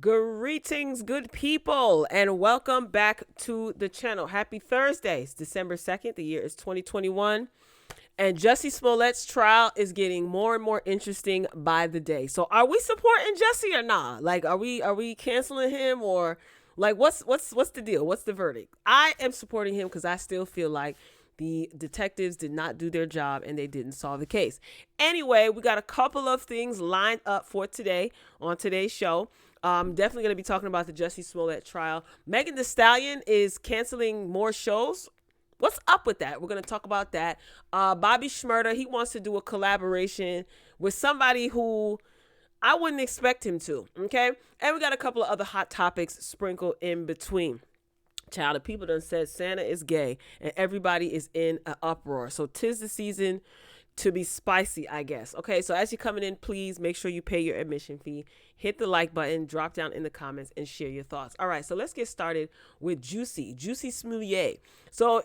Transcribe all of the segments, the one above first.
Greetings, good people, and welcome back to the channel. Happy Thursday. It's December 2nd. The year is 2021. And Jussie Smollett's trial is getting more and more interesting by the day. So are we supporting Jussie or not? Like, are we canceling him, or like what's the deal? What's the verdict? I am supporting him because I still feel like the detectives did not do their job and they didn't solve the case. Anyway, we got a couple of things lined up for today on today's show. Definitely going to be talking about the Jussie Smollett trial. Megan Thee Stallion is canceling more shows. What's up with that? We're going to talk about that. Bobby Shmurda, he wants to do a collaboration with somebody who I wouldn't expect him to. Okay. And we got a couple of other hot topics sprinkled in between. Child, the people done said Santa is gay and everybody is in an uproar. So 'tis the season to be spicy, I guess. Okay, so as you're coming in, please make sure you pay your admission fee. Hit the like button, drop down in the comments, and share your thoughts. All right, so let's get started with Jussie Smollett. So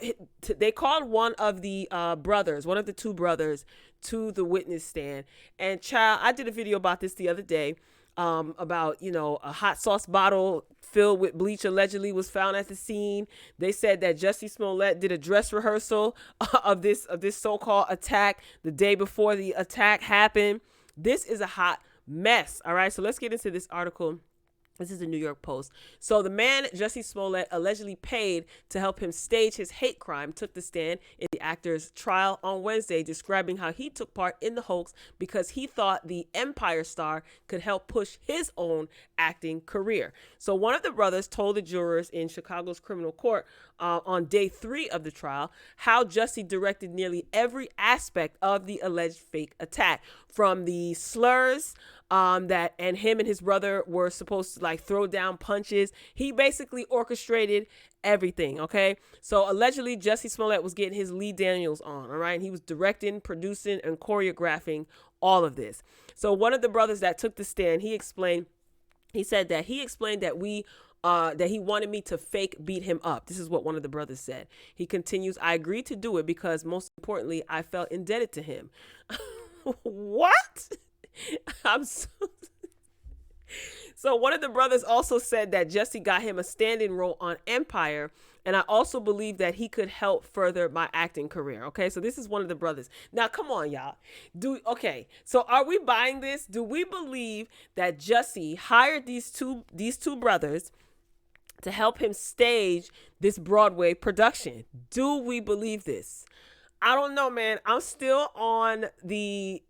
they called one of the brothers, one of the two brothers, to the witness stand. And child, I did a video about this the other day. About, a hot sauce bottle filled with bleach allegedly was found at the scene. They said that Jussie Smollett did a dress rehearsal of this so-called attack the day before the attack happened. This is a hot mess. All right, so let's get into this article. This is the New York Post. So the man, Jussie Smollett, allegedly paid to help him stage his hate crime, took the stand in the actor's trial on Wednesday, describing how he took part in the hoax because he thought the Empire star could help push his own acting career. So one of the brothers told the jurors in Chicago's criminal court on day 3 of the trial how Jussie directed nearly every aspect of the alleged fake attack, from the slurs that and him and his brother were supposed to like throw down punches. He basically orchestrated everything. Okay, so allegedly Jussie Smollett was getting his Lee Daniels on. All right, and he was directing, producing, and choreographing all of this. So one of the brothers that took the stand, he said that he wanted me to fake beat him up. This is what one of the brothers said. He continues, I agreed to do it because most importantly, I felt indebted to him. What? I'm so one of the brothers also said that Jussie got him a standing role on Empire, and I also believe that he could help further my acting career. Okay, so this is one of the brothers. Now, come on, y'all. So are we buying this? Do we believe that Jussie hired these two brothers to help him stage this Broadway production? Do we believe this? I don't know, man. I'm still on the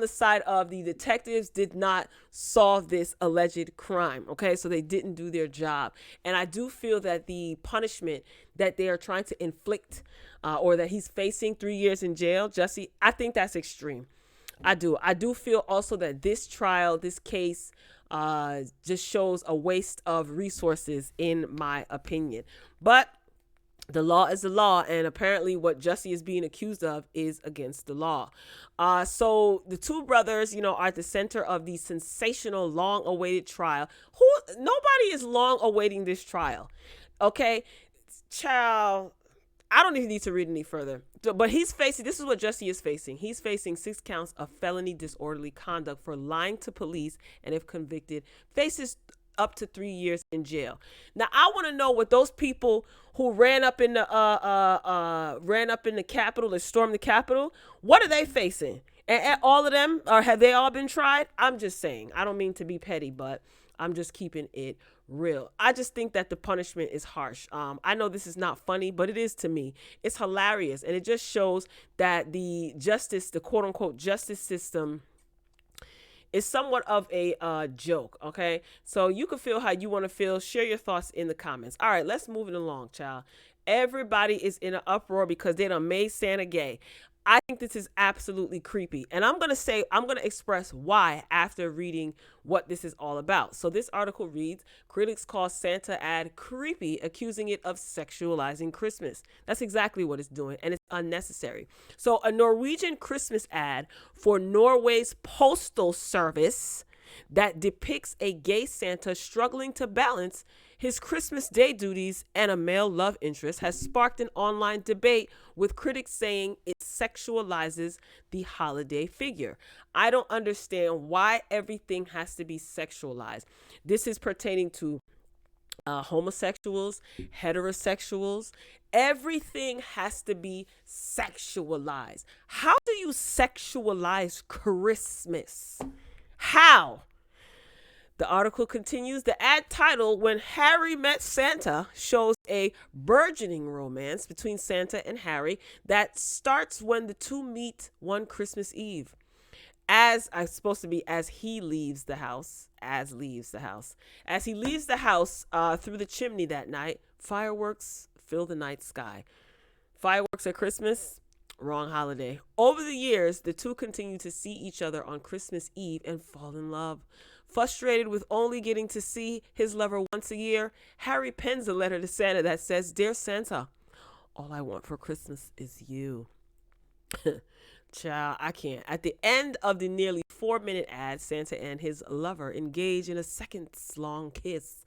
side of the detectives did not solve this alleged crime. Okay, so they didn't do their job. And I do feel that the punishment that they are trying to inflict, or that he's facing 3 years in jail, Jussie, I think that's extreme. I do feel also that this trial, this case, just shows a waste of resources, in my opinion. But the law is the law, and apparently what Jussie is being accused of is against the law. So the two brothers, are at the center of the sensational, long-awaited trial. Nobody is long-awaiting this trial. Okay, child, I don't even need to read any further. But this is what Jussie is facing. He's facing 6 counts of felony disorderly conduct for lying to police, and if convicted, faces up to 3 years in jail. Now, I want to know what those people who ran up in the Capitol and stormed the Capitol, what are they facing? And all of them, or have they all been tried? I'm just saying. I don't mean to be petty, but I'm just keeping it real. I just think that the punishment is harsh. I know this is not funny, but it is to me. It's hilarious, and it just shows that the quote unquote justice system is somewhat of a joke. Okay, so you can feel how you want to feel. Share your thoughts in the comments. All right, let's move it along, child. Everybody is in an uproar because they done made Santa gay. I think this is absolutely creepy, and I'm gonna express why after reading what this is all about. So this article reads, critics call Santa ad creepy, accusing it of sexualizing Christmas. That's exactly what it's doing, and it's unnecessary. So a Norwegian Christmas ad for Norway's postal service that depicts a gay Santa struggling to balance his Christmas Day duties and a male love interest has sparked an online debate, with critics saying it's sexualizes the holiday figure. I don't understand why everything has to be sexualized. This is pertaining to homosexuals, heterosexuals. Everything has to be sexualized. How do you sexualize Christmas? How? The article continues. The ad title, When Harry Met Santa, shows a burgeoning romance between Santa and Harry that starts when the two meet one Christmas Eve. As he leaves the house. As he leaves the house through the chimney that night, fireworks fill the night sky. Fireworks at Christmas? Wrong holiday. Over the years, the two continue to see each other on Christmas Eve and fall in love. Frustrated with only getting to see his lover once a year, Harry pens a letter to Santa that says, "Dear Santa, all I want for Christmas is you." Child, I can't. At the end of the nearly 4-minute ad, Santa and his lover engage in a seconds-long kiss.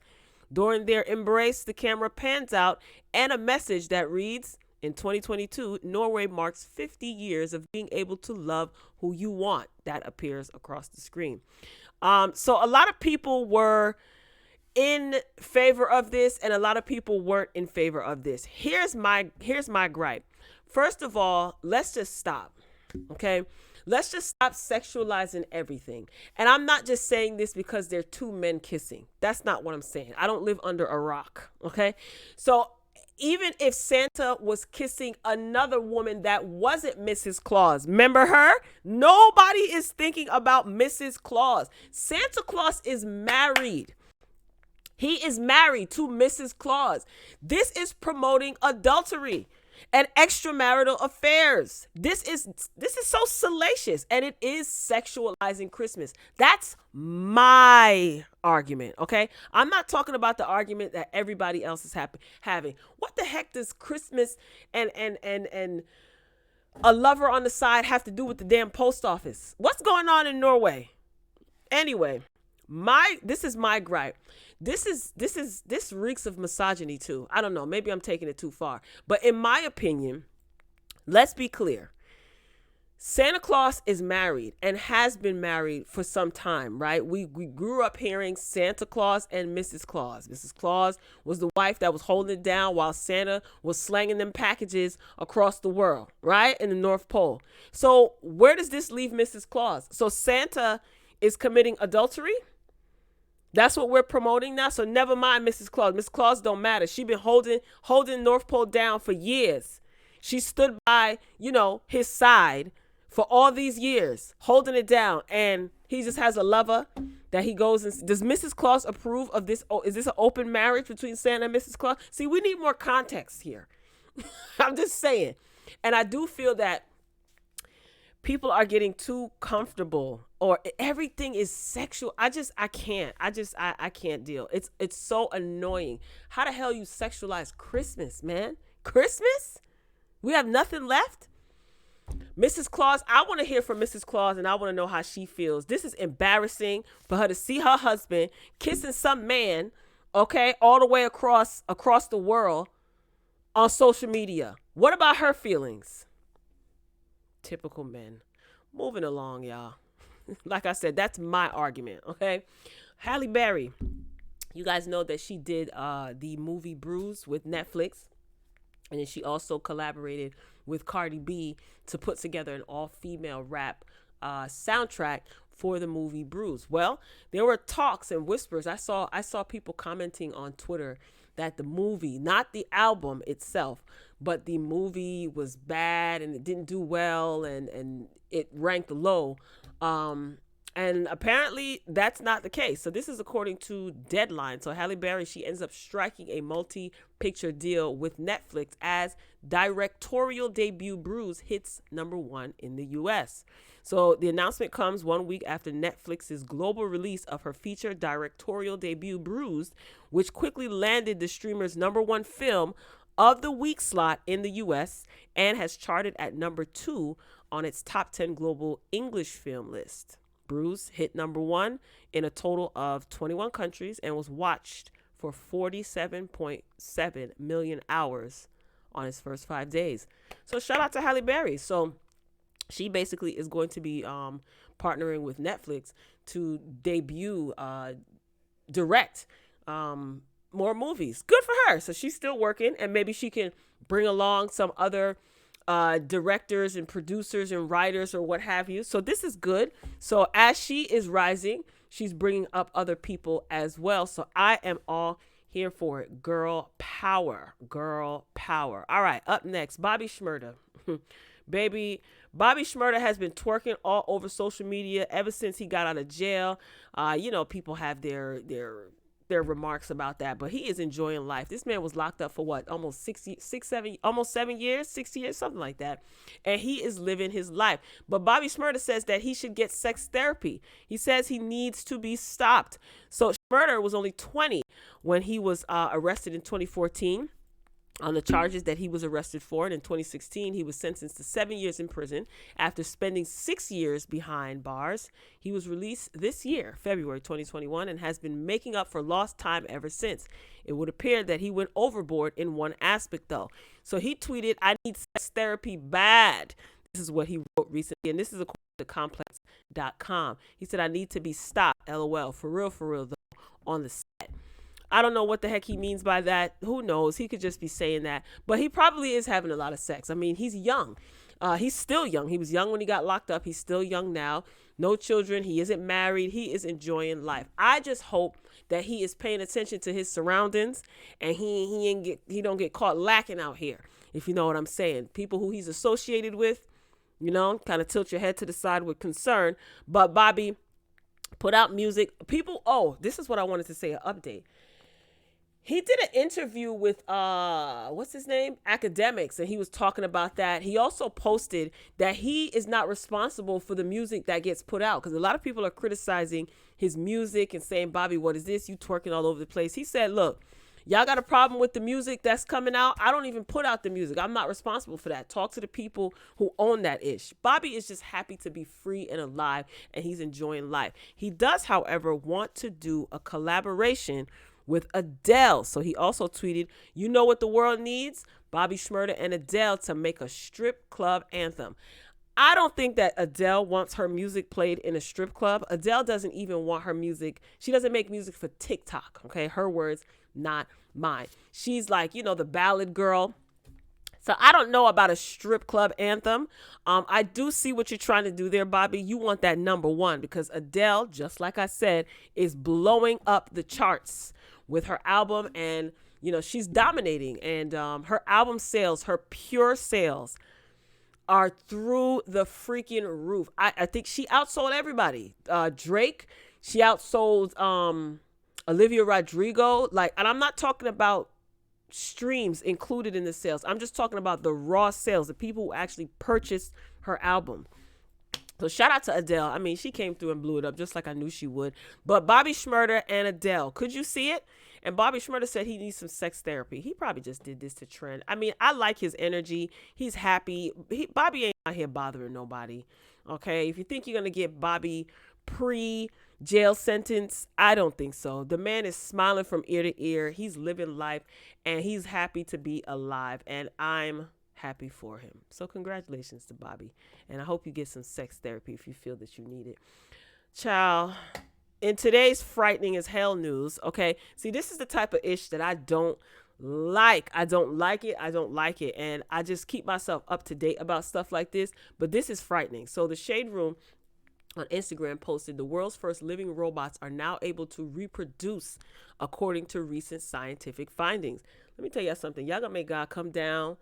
During their embrace, the camera pans out and a message that reads, "In 2022, Norway marks 50 years of being able to love who you want," that appears across the screen. So a lot of people were in favor of this and a lot of people weren't in favor of this. Here's my gripe. First of all, let's just stop. Okay? Let's just stop sexualizing everything. And I'm not just saying this because they're two men kissing. That's not what I'm saying. I don't live under a rock. Okay? So even if Santa was kissing another woman that wasn't Mrs. Claus, remember her? Nobody is thinking about Mrs. Claus. Santa Claus is married. He is married to Mrs. Claus. This is promoting adultery and extramarital affairs. This is so salacious, and it is sexualizing Christmas. That's my argument, okay? I'm not talking about the argument that everybody else is having. What the heck does Christmas and a lover on the side have to do with the damn post office? What's going on in Norway? Anyway, this is my gripe. This reeks of misogyny too. I don't know. Maybe I'm taking it too far. But in my opinion, let's be clear. Santa Claus is married and has been married for some time, right? We grew up hearing Santa Claus and Mrs. Claus. Mrs. Claus was the wife that was holding it down while Santa was slanging them packages across the world, right? In the North Pole. So where does this leave Mrs. Claus? So Santa is committing adultery? That's what we're promoting now. So never mind Mrs. Claus. Mrs. Claus don't matter. She's been holding North Pole down for years. She stood by, his side for all these years, holding it down. And he just has a lover that he goes and does Mrs. Claus approve of this? Oh, is this an open marriage between Santa and Mrs. Claus? See, we need more context here. I'm just saying. And I do feel that people are getting too comfortable or everything is sexual. I can't deal. It's so annoying. How the hell you sexualize Christmas, man? Christmas? We have nothing left? Mrs. Claus, I want to hear from Mrs. Claus and I want to know how she feels. This is embarrassing for her to see her husband kissing some man, okay, all the way across the world on social media. What about her feelings? Typical men. Moving along, y'all. Like I said, that's my argument, okay? Halle Berry. You guys know that she did the movie Bruise with Netflix. And then she also collaborated with Cardi B to put together an all-female rap soundtrack for the movie Bruise. Well, there were talks and whispers. I saw people commenting on Twitter that the movie, not the album itself, but the movie was bad and it didn't do well and it ranked low. And apparently that's not the case. So this is according to Deadline. So Halle Berry, she ends up striking a multi-picture deal with Netflix as directorial debut Bruise hits #1 in the US. So the announcement comes 1 week after Netflix's global release of her feature directorial debut Bruised, which quickly landed the streamer's #1 film of the week slot in the US and has charted at #2 on its top 10 global English film list. Bruise hit #1 in a total of 21 countries and was watched for 47.7 million hours on his first 5 days. So shout out to Halle Berry. So she basically is going to be partnering with Netflix to debut, direct more movies. Good for her. So she's still working, and maybe she can bring along some other directors and producers and writers or what have you. So this is good. So as she is rising, she's bringing up other people as well. So I am all here for it. Girl power. Girl power. All right, up next, Bobby Shmurda. Baby, Bobby Shmurda has been twerking all over social media ever since he got out of jail. People have their remarks about that, but he is enjoying life. This man was locked up for what, almost 7 years, 60 years, something like that. And he is living his life. But Bobby Shmurda says that he should get sex therapy. He says he needs to be stopped. So Shmurda was only 20 when he was arrested in 2014. On the charges that he was arrested for. And in 2016, he was sentenced to 7 years in prison after spending 6 years behind bars. He was released this year, February 2021, and has been making up for lost time ever since. It would appear that he went overboard in one aspect, though. So he tweeted, "I need sex therapy bad." This is what he wrote recently, and this is according to complex.com. He said, "I need to be stopped, LOL, for real, though, on the set." I don't know what the heck he means by that. Who knows? He could just be saying that. But he probably is having a lot of sex. I mean, he's young. He's still young. He was young when he got locked up. He's still young now. No children. He isn't married. He is enjoying life. I just hope that he is paying attention to his surroundings and he don't get caught lacking out here, if you know what I'm saying. People who he's associated with, kind of tilt your head to the side with concern. But Bobby put out music. This is what I wanted to say, an update. He did an interview with, what's his name? Academics, and he was talking about that. He also posted that he is not responsible for the music that gets put out, because a lot of people are criticizing his music and saying, "Bobby, what is this? You twerking all over the place." He said, "Look, y'all got a problem with the music that's coming out. I don't even put out the music. I'm not responsible for that. Talk to the people who own that ish." Bobby is just happy to be free and alive, and he's enjoying life. He does, however, want to do a collaboration with Adele. So he also tweeted, "You know what the world needs? Bobby Shmurda and Adele to make a strip club anthem." I don't think that Adele wants her music played in a strip club. Adele doesn't even want her music. She doesn't make music for TikTok. Okay. Her words, not mine. She's like, the ballad girl. So I don't know about a strip club anthem. I do see what you're trying to do there, Bobby. You want that number one, because Adele, just like I said, is blowing up the charts with her album, and she's dominating, and her album sales, her pure sales, are through the freaking roof. I think she outsold everybody. Drake, she outsold Olivia Rodrigo, and I'm not talking about streams included in the sales. I'm just talking about the raw sales, the people who actually purchased her album. So shout out to Adele. I mean, she came through and blew it up just like I knew she would. But Bobby Shmurda and Adele, could you see it? And Bobby Shmurda said he needs some sex therapy. He probably just did this to trend. I mean, I like his energy. He's happy. Bobby ain't out here bothering nobody. Okay, if you think you're going to get Bobby pre-jail sentence, I don't think so. The man is smiling from ear to ear. He's living life, and he's happy to be alive. And I'm happy for him. So congratulations to Bobby. And I hope you get some sex therapy if you feel that you need it. Child, in today's frightening as hell news, okay, see, this is the type of ish that I don't like. I don't like it. And I just keep myself up to date about stuff like this. But this is frightening. So the Shade Room on Instagram posted, "The world's first living robots are now able to reproduce according to recent scientific findings." Let me tell y'all something. Y'all gonna make God come down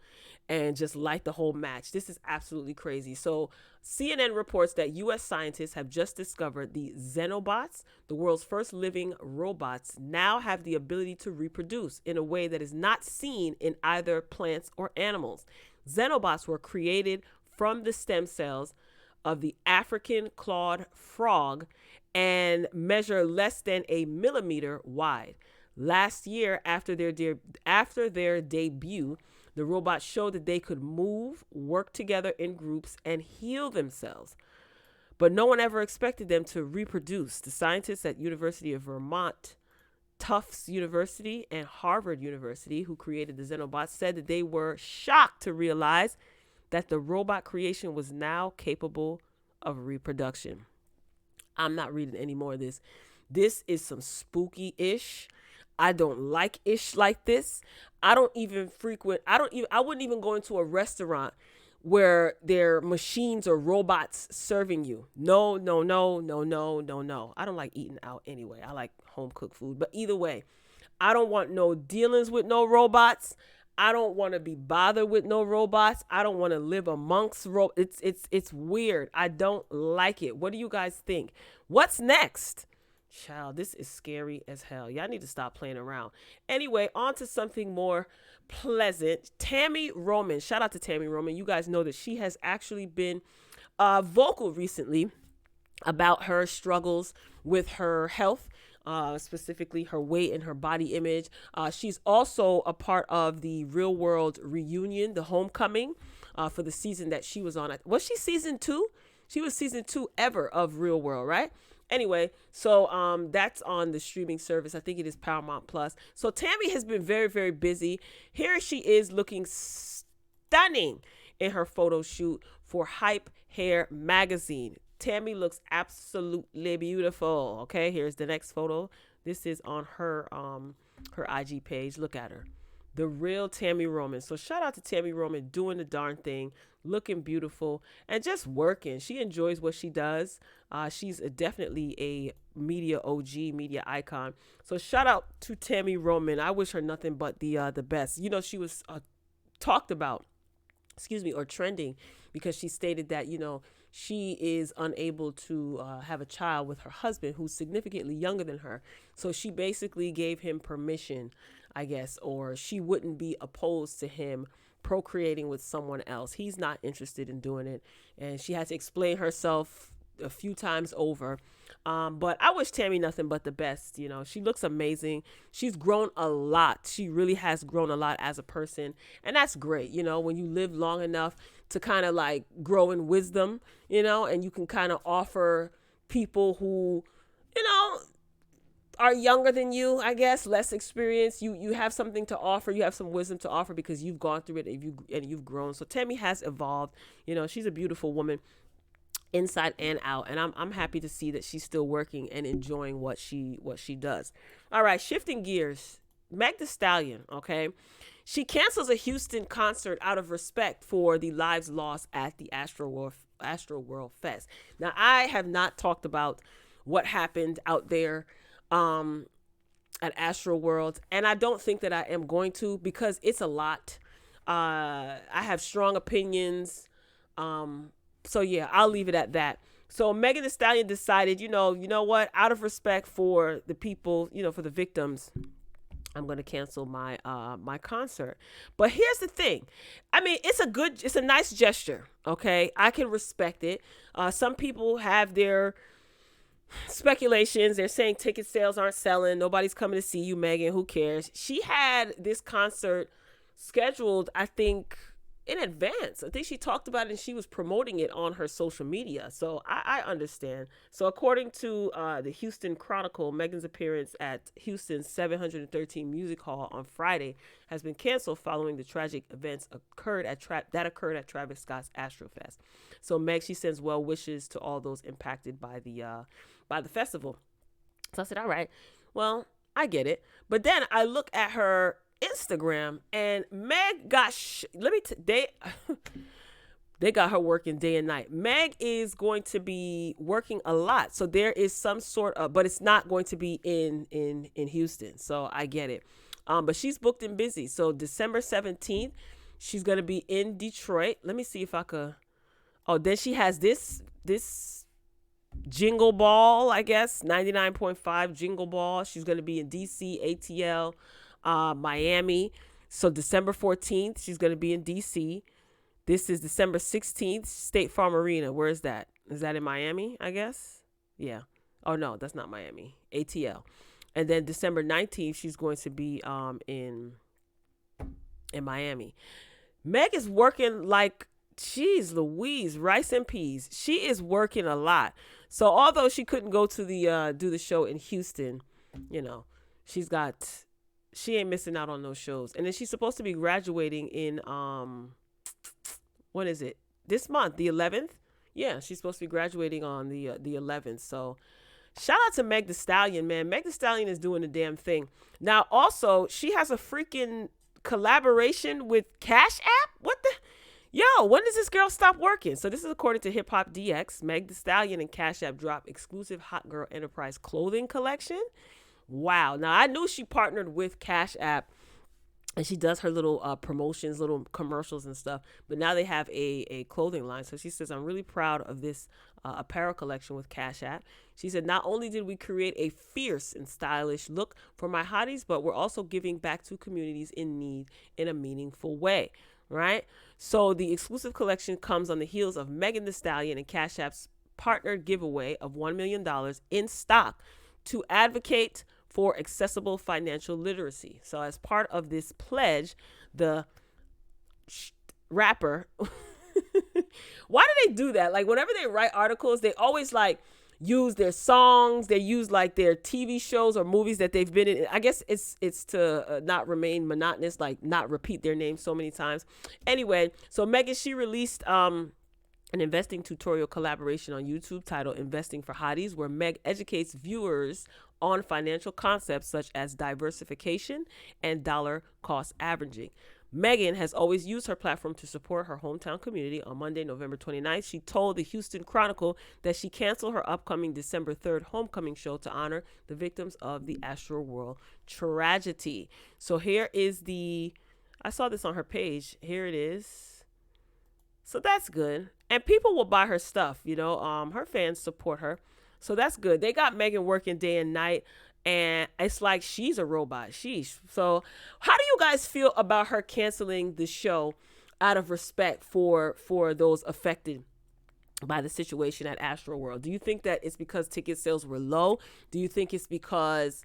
and just light the whole match. This is absolutely crazy. So CNN reports that U.S. scientists have just discovered the Xenobots, the world's first living robots, now have the ability to reproduce in a way that is not seen in either plants or animals. Xenobots were created from the stem cells of the African clawed frog and measure less than a millimeter wide. Last year, after their debut, the robots showed that they could move, work together in groups, and heal themselves. But no one ever expected them to reproduce. The scientists at University of Vermont Tufts University and Harvard University, who created the Xenobots, said that they were shocked to realize that the robot creation was now capable of reproduction. I'm not reading any more of this. This is some spooky ish. I don't like ish like this. I don't even frequent, I wouldn't even go into a restaurant where there are machines or robots serving you. No, no, no, no, no, no, no. I don't like eating out anyway. I like home cooked food. But either way, I don't want no dealings with no robots. I don't want to be bothered with no robots. I don't want to live amongst it's weird. I don't like it. What do you guys think? What's next? Child, this is scary as hell. Y'all need to stop playing around. Anyway, on to something more pleasant. Tammy Roman. Shout out to Tammy Roman. You guys know that she has actually been vocal recently about her struggles with her health, specifically her weight and her body image. She's also a part of the Real World reunion, the homecoming, for the season that she was on. Was she season 2? She was season 2 ever of Real World, right? Anyway, so that's on the streaming service. I think it is Paramount Plus. So Tammy has been very, very busy. Here she is looking stunning in her photo shoot for Hype Hair magazine. Tammy looks absolutely beautiful. Okay, here's the next photo. This is on her her IG page. Look at her. The real Tammy Roman. So shout out to Tammy Roman doing the darn thing, looking beautiful, and just working. She enjoys what she does. She's definitely a media OG, media icon. So shout out to Tammy Roman. I wish her nothing but the best. You know, she was talked about, or trending, because she stated that, you know, she is unable to have a child with her husband, who's significantly younger than her. So she basically gave him permission, I guess, or she wouldn't be opposed to him procreating with someone else. He's not interested in doing it. And she had to explain herself a few times over. But I wish Tammy nothing but the best. You know, she looks amazing. She's grown a lot. She really has grown a lot as a person. And that's great. You know, when you live long enough to kind of like grow in wisdom, you know, and you can kind of offer people who, you know, are younger than you, I guess, less experienced. You have something to offer. You have some wisdom to offer because you've gone through it and you've grown. So Tammy has evolved. You know, she's a beautiful woman inside and out, and I'm happy to see that she's still working and enjoying what she does. All right, shifting gears. Meg Thee Stallion, okay? She cancels a Houston concert out of respect for the lives lost at the Astro World Fest. Now, I have not talked about what happened out there at Astro World, and I don't think that I am going to, because it's a lot. I have strong opinions. So yeah, I'll leave it at that. So Megan Thee Stallion decided, you know what, out of respect for the people, you know, for the victims, I'm going to cancel my my concert. But here's the thing. I mean, it's a nice gesture, okay? I can respect it. Some people have their speculations. They're saying ticket sales aren't selling. Nobody's coming to see you, Megan. Who cares? She had this concert scheduled, I think, in advance. I think she talked about it and she was promoting it on her social media. So I understand. So according to the Houston Chronicle, Megan's appearance at Houston's 713 Music Hall on Friday has been canceled following the tragic events occurred at Travis Scott's Astrofest. So Meg, she sends well wishes to all those impacted by the festival. So I said, all right, well, I get it. But then I look at her Instagram, and Meg got they got her working day and night. Meg is going to be working a lot, so there is some sort of, but it's not going to be in Houston, so I get it. But she's booked and busy. So December 17th, she's going to be in Detroit. Let me see if I could. Oh, then she has this Jingle Ball, I guess, 99.5 Jingle Ball. She's going to be in DC, ATL, Miami. So December 14th, she's going to be in DC. This is December 16th, State Farm Arena. Where is that? Is that in Miami, I guess? Yeah. Oh, no, that's not Miami. ATL. And then December 19th, she's going to be in Miami. Meg is working like, geez Louise, rice and peas. She is working a lot. So although she couldn't go to the do the show in Houston, you know, She's got, she ain't missing out on those shows. And then she's supposed to be graduating in when is it? This month, the 11th. Yeah, she's supposed to be graduating on the 11th. So shout out to Meg the Stallion, man. Meg the Stallion is doing the damn thing. Now, also, she has a freaking collaboration with Cash App. What the? Yo, when does this girl stop working? So this is according to Hip Hop DX. Meg the Stallion and Cash App drop exclusive Hot Girl Enterprise clothing collection. Wow. Now, I knew she partnered with Cash App, and she does her little promotions, little commercials and stuff. But now they have a clothing line. So she says, I'm really proud of this apparel collection with Cash App. She said, not only did we create a fierce and stylish look for my hotties, but we're also giving back to communities in need in a meaningful way. Right? So the exclusive collection comes on the heels of Megan Thee Stallion and Cash App's partnered giveaway of $1 million in stock to advocate for accessible financial literacy. So as part of this pledge, the rapper, why do they do that? Like whenever they write articles, they always like use their songs, they use like their TV shows or movies that they've been in. I guess it's to not remain monotonous, like not repeat their name so many times. Anyway, so Megan, she released an investing tutorial collaboration on YouTube titled Investing for Hotties, where Meg educates viewers on financial concepts such as diversification and dollar cost averaging. Megan has always used her platform to support her hometown community. On Monday, November 29th, she told the Houston Chronicle that she canceled her upcoming December 3rd homecoming show to honor the victims of the Astroworld tragedy. So here is I saw this on her page. Here it is. So that's good. And people will buy her stuff, you know, her fans support her. So that's good. They got Megan working day and night. And it's like she's a robot. Sheesh. So how do you guys feel about her canceling the show out of respect for those affected by the situation at Astroworld? Do you think that it's because ticket sales were low? Do you think it's because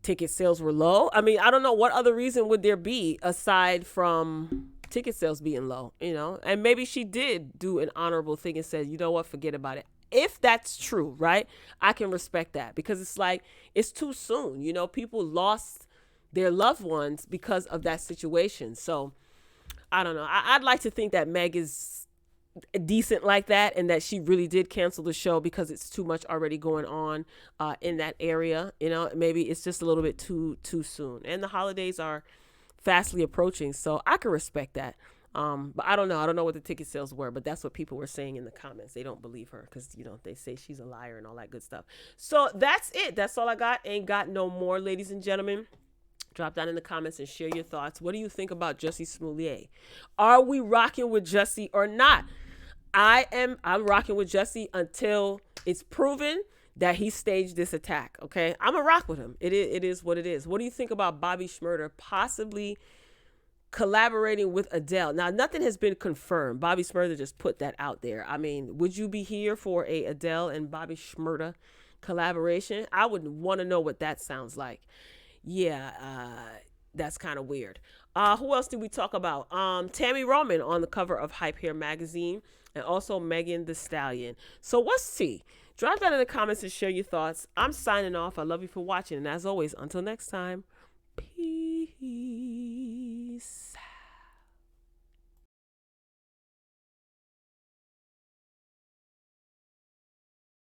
ticket sales were low? I mean, I don't know. What other reason would there be aside from ticket sales being low, you know? And maybe she did do an honorable thing and said, you know what, forget about it. If that's true, right, I can respect that, because it's like, it's too soon. You know, people lost their loved ones because of that situation. So I don't know. I'd like to think that Meg is decent like that, and that she really did cancel the show because it's too much already going on in that area. You know, maybe it's just a little bit too soon. And the holidays are fastly approaching, so I can respect that. But I don't know. I don't know what the ticket sales were, but that's what people were saying in the comments. They don't believe her because, you know, they say she's a liar and all that good stuff. So that's it. That's all I got. Ain't got no more, ladies and gentlemen. Drop down in the comments and share your thoughts. What do you think about JUSSIE SMOLLETT? Are we rocking with JUSSIE or not? I'm rocking with JUSSIE until it's proven that he staged this attack. Okay, I'm a rock with him. It is what it is. What do you think about Bobby Shmurda possibly collaborating with Adele? Now, nothing has been confirmed. Bobby Shmurda just put that out there. I mean, would you be here for a Adele and Bobby Shmurda collaboration? I would want to know what that sounds like. Yeah, that's kind of weird. Who else did we talk about? Tammy Roman on the cover of Hype Hair magazine, and also Megan Thee Stallion. So what's tea? Drop that in the comments and share your thoughts. I'm signing off. I love you for watching, and as always, until next time, peace.